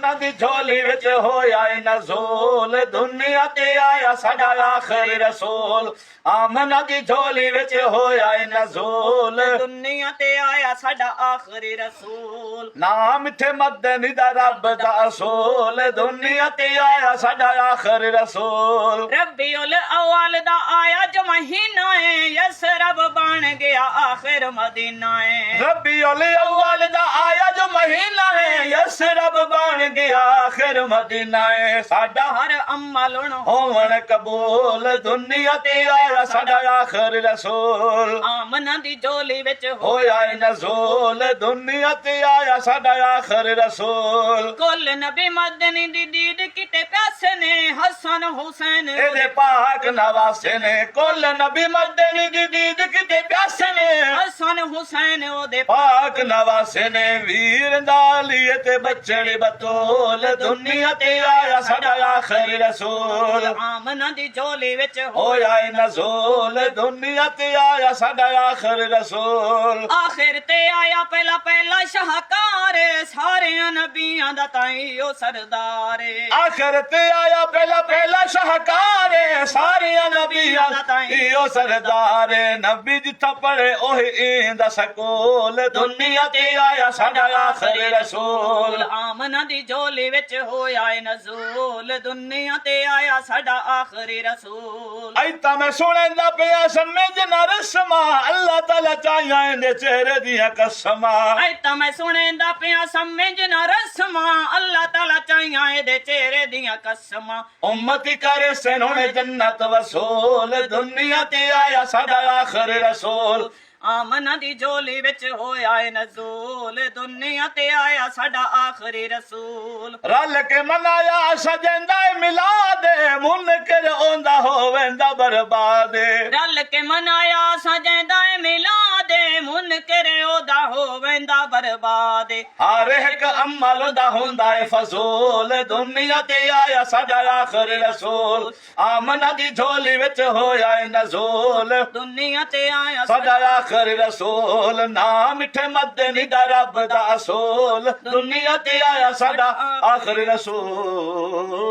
आमना दी झोली विच होया नज़ूल दुनिया ते आया साडा आखिरी रसूल आमना दी झोली विच होया नज़ूल दुनिया ते आया साडा आखिरी रसूल नाम थे मदनी दा रब दा असूल दुनिया ते आया साडा आखिरी रसूल रबीउल अव्वल दा आया जो महीना है यसरब बन गया आखिर मदीना है रबीउल अव्वल दा आया जो महीना है यसरब बन गया आखिर मदीना है साडा हर अमल होवन कबूल दुनिया ते आया साडा आखिरी रसूल आमना दी झोली विच होया नज़ूल दुनिया ते आया साडा आखिरी रसूल कुल नबी मदनी दी दीद किते प्यासे ने हसन हुसैन एदे पाक नवासे ने कुल नबी मदनी दी दीद किते प्यासे ने हसन हुसैन ओदे पाक नवासे ने वीर दालिए ते बच्चड़ी बतूल दुनिया ते आया साडा आखिरी रसूल आमना दी झोली विच होया नज़ूल दुनिया ते आया साडा आखिरी रसूल आखिर ते आया पहला पहला शाहकार सारे नबियां दा ताई ओ सरदार आखिर ते आया पहला पहला शाहकार सारे नबियां दा इहो सरदार नबी जिथा पढ़े ओही इंदा सकूल दुनिया ते आया साडा आखिरी रसूल आमना दी झोली विच होया नज़ूल दुनिया ते आया साडा आखिरी रसूल ऐता मैं सुनदा पिया समझ न रस्मा अल्लाह ताला चाहिए दे चेहरे दिया कसमा ऐता मैं सुनेंदा पिया समझ न रस्मा अल्लाह ताला चाहिए दे चेहरे दियां कसमां उम्मती करे सेनोने जन्नत वसूल दुनिया ते आया साडा आखिरी रसूल आमना दी झोली विच होया नज़ूल दुनिया ते आया साडा आखिरी रसूल रल के मनाया सजंदा मिलाद मुनकर ओंदा होवेंदा बर्बाद रल के मनाया सजेंदा मिलाद मुनकर ओदा होवेंदा बर्बाद हर एक अमल दा हुंदा है फजूल दुनिया ते आया साडा आखिरी रसूल आमना दी झोली विच होया नज़ूल दुनिया ते आया साडा आखिरी रसूल नाम मिठे मदनी दा रब दा असूल दुनिया ते आया साडा आखिरी रसूल